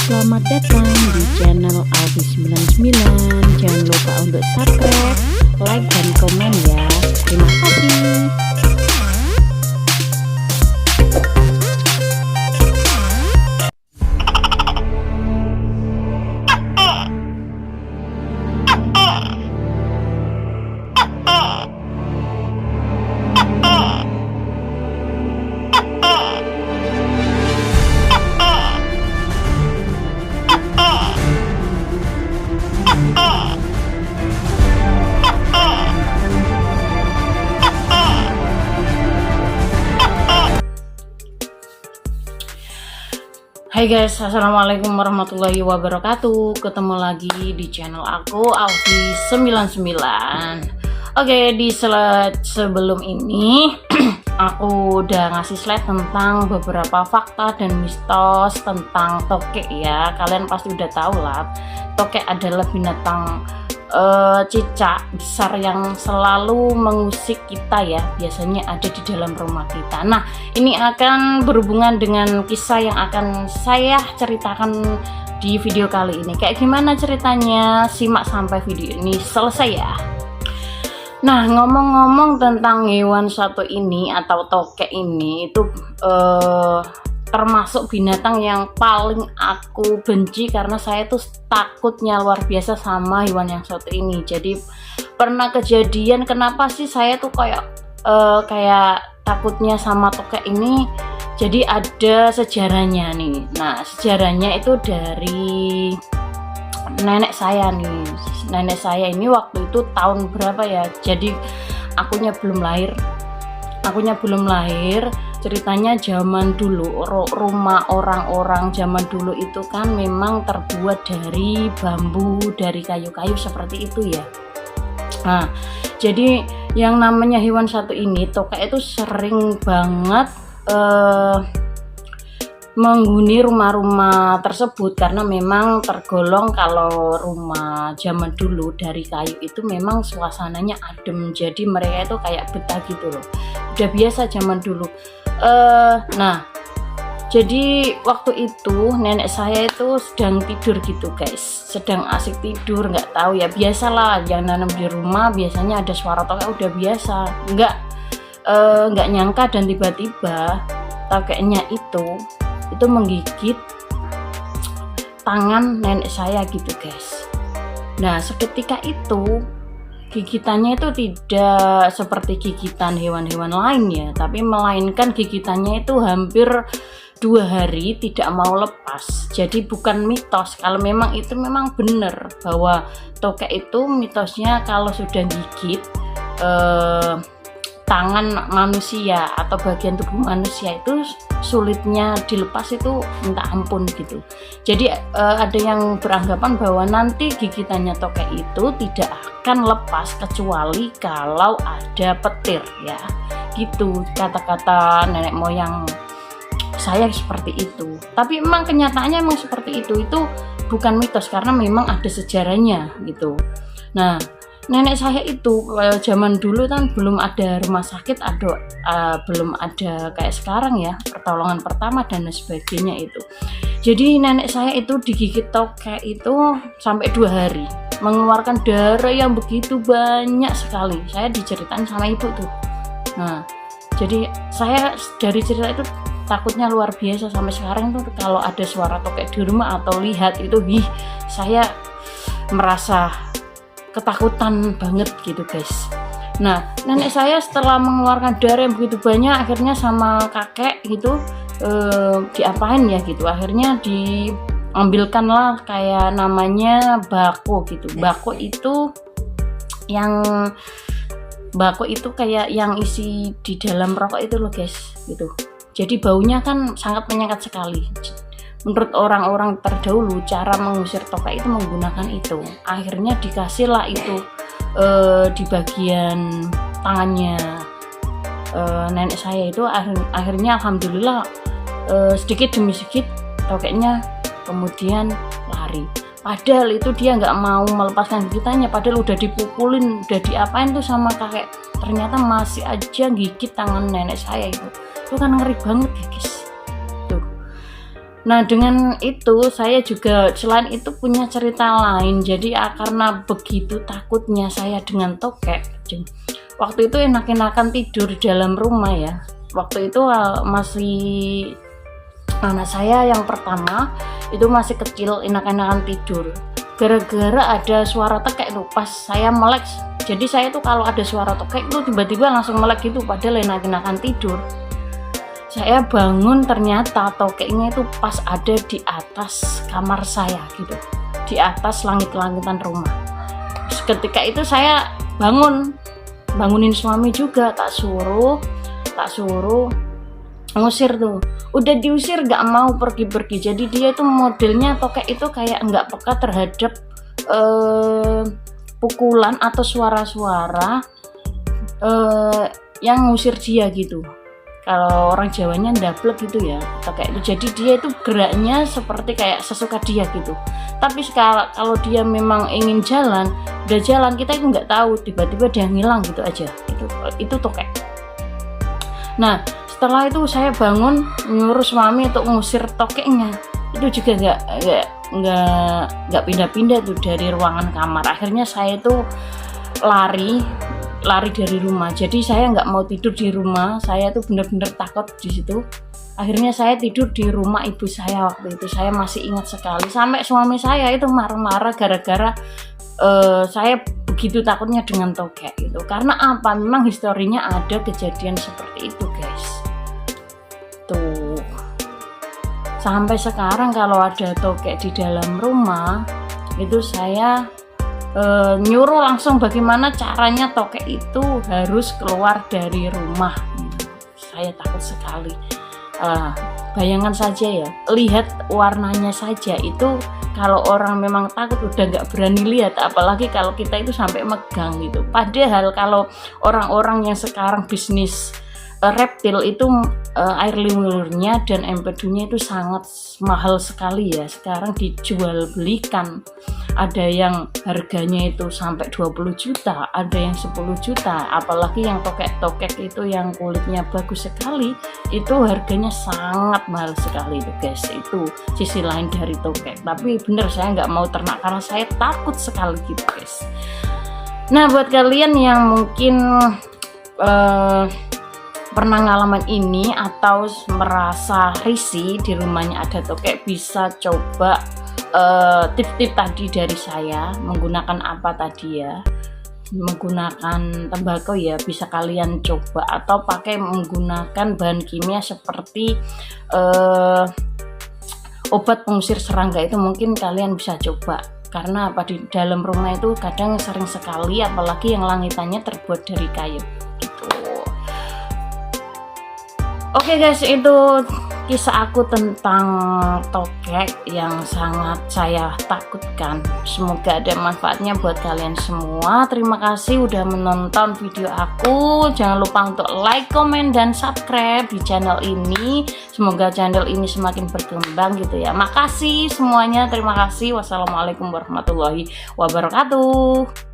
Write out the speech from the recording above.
selamat datang di channel Alfi99. Jangan lupa untuk subscribe, like, dan komen ya. Terima kasih. Hai guys, assalamualaikum warahmatullahi wabarakatuh. Ketemu lagi di channel aku Alfi99. Oke, di slide sebelum ini aku udah ngasih slide tentang beberapa fakta dan mitos tentang tokek ya. Kalian pasti udah tahu lah, tokek adalah binatang cicak besar yang selalu mengusik kita ya, biasanya ada di dalam rumah kita. Nah, ini akan berhubungan dengan kisah yang akan saya ceritakan di video kali ini. Kayak gimana ceritanya? Simak sampai video ini selesai ya. Nah, ngomong-ngomong tentang hewan satu ini atau tokek ini, itu termasuk binatang yang paling aku benci karena saya tuh takutnya luar biasa sama hewan yang satu ini. Jadi pernah kejadian, kenapa sih saya tuh kayak takutnya sama tokek ini? Jadi ada sejarahnya nih. Nah, sejarahnya itu dari nenek saya nih. Nenek saya ini waktu itu tahun berapa ya? Jadi akunya belum lahir. Ceritanya zaman dulu, rumah orang-orang zaman dulu itu kan memang terbuat dari bambu, dari kayu-kayu seperti itu ya. Nah, jadi yang namanya hewan satu ini, tokek itu sering banget menghuni rumah-rumah tersebut karena memang tergolong kalau rumah zaman dulu dari kayu itu memang suasananya adem, jadi mereka itu kayak betah gitu loh, udah biasa zaman dulu. Nah, jadi waktu itu nenek saya itu sedang tidur gitu guys, sedang asik tidur, nggak tahu ya, biasalah yang nanam di rumah biasanya ada suara tokek, udah biasa, nggak nyangka dan tiba-tiba tokeknya itu menggigit tangan nenek saya gitu guys. Nah, seketika itu gigitannya itu tidak seperti gigitan hewan-hewan lain ya, tapi melainkan gigitannya itu hampir 2 hari tidak mau lepas. Jadi bukan mitos, kalau memang itu memang benar bahwa tokek itu mitosnya kalau sudah gigit tangan manusia atau bagian tubuh manusia itu sulitnya dilepas itu minta ampun gitu. Jadi ada yang beranggapan bahwa nanti gigitannya tokek itu tidak akan lepas kecuali kalau ada petir ya, gitu kata-kata nenek moyang saya seperti itu. Tapi memang kenyataannya memang seperti itu bukan mitos karena memang ada sejarahnya gitu. Nah, nenek saya itu zaman dulu kan belum ada rumah sakit, belum ada kayak sekarang ya, pertolongan pertama dan sebagainya itu. Jadi nenek saya itu digigit tokek itu sampai 2 hari, mengeluarkan darah yang begitu banyak sekali. Saya diceritain sama ibu tuh. Nah, jadi saya dari cerita itu takutnya luar biasa sampai sekarang tuh kalau ada suara tokek di rumah atau lihat itu, saya merasa ketakutan banget gitu guys. Nah, nenek saya setelah mengeluarkan darah yang begitu banyak, akhirnya sama kakek gitu diapain ya gitu, akhirnya diambilkanlah kayak namanya bako gitu. Bako itu kayak yang isi di dalam rokok itu loh guys gitu. Jadi baunya kan sangat menyengat sekali. Menurut orang-orang terdahulu, cara mengusir tokek itu menggunakan itu. Akhirnya dikasihlah itu di bagian tangannya nenek saya itu. Akhirnya alhamdulillah sedikit demi sedikit tokeknya kemudian lari. Padahal itu dia nggak mau melepaskan gigitannya, padahal udah dipukulin, udah diapain tuh sama kakek, ternyata masih aja gigit tangan nenek saya itu kan ngeri banget ya guys. Nah, dengan itu saya juga selain itu punya cerita lain. Jadi karena begitu takutnya saya dengan tokek, waktu itu enak-enakan tidur di dalam rumah ya. Waktu itu masih anak saya yang pertama itu masih kecil, enak-enakan tidur. Gara-gara ada suara tokek tuh pas saya melek. Jadi saya tuh kalau ada suara tokek itu tiba-tiba langsung melek gitu, padahal enak-enakan tidur. Saya bangun ternyata tokeknya itu pas ada di atas kamar saya gitu, di atas langit-langitan rumah. Terus ketika itu saya bangunin suami juga, tak suruh ngusir tuh. Udah diusir gak mau pergi-pergi. Jadi dia itu modelnya tokek itu kayak nggak peka terhadap pukulan atau suara-suara yang ngusir dia gitu. Kalau orang Jawanya ndablek gitu ya, tokek itu. Jadi dia itu geraknya seperti kayak sesuka dia gitu. Tapi kalau dia memang ingin jalan, udah jalan, kita itu nggak tahu, tiba-tiba dia ngilang gitu aja. Itu tokek. Nah, setelah itu saya bangun nyuruh suami untuk ngusir tokeknya. Itu juga nggak pindah-pindah tuh dari ruangan kamar. Akhirnya saya itu lari dari rumah. Jadi saya nggak mau tidur di rumah, saya tuh bener-bener takut di situ. Akhirnya saya tidur di rumah ibu saya waktu itu. Saya masih ingat sekali, sampai suami saya itu marah-marah gara-gara saya begitu takutnya dengan tokek itu. Karena apa? Memang historinya ada kejadian seperti itu, guys. Tuh. Sampai sekarang kalau ada tokek di dalam rumah, itu saya nyuruh langsung bagaimana caranya tokek itu harus keluar dari rumah. Saya takut sekali. Bayangan saja ya, lihat warnanya saja itu, kalau orang memang takut udah nggak berani lihat, apalagi kalau kita itu sampai megang gitu. Padahal kalau orang-orang yang sekarang bisnis reptil itu air liurnya dan empedunya itu sangat mahal sekali ya. Sekarang dijual belikan, ada yang harganya itu sampai 20 juta, ada yang 10 juta, apalagi yang tokek-tokek itu yang kulitnya bagus sekali, itu harganya sangat mahal sekali itu, guys. Itu sisi lain dari tokek. Tapi bener, saya nggak mau ternak karena saya takut sekali gitu, guys. Nah, buat kalian yang mungkin pernah ngalaman ini atau merasa risih di rumahnya ada tokek, bisa coba tip-tip tadi dari saya. Menggunakan apa tadi ya, menggunakan tembakau ya, bisa kalian coba, atau pakai menggunakan bahan kimia seperti obat pengusir serangga, itu mungkin kalian bisa coba. Karena apa, di dalam rumah itu kadang sering sekali, apalagi yang langitannya terbuat dari kayu gitu. Oke guys, itu kisah aku tentang tokek yang sangat saya takutkan. Semoga ada manfaatnya buat kalian semua. Terima kasih udah menonton video aku. Jangan lupa untuk like, komen, dan subscribe di channel ini. Semoga channel ini semakin berkembang gitu ya. Makasih semuanya, terima kasih. Wassalamualaikum warahmatullahi wabarakatuh.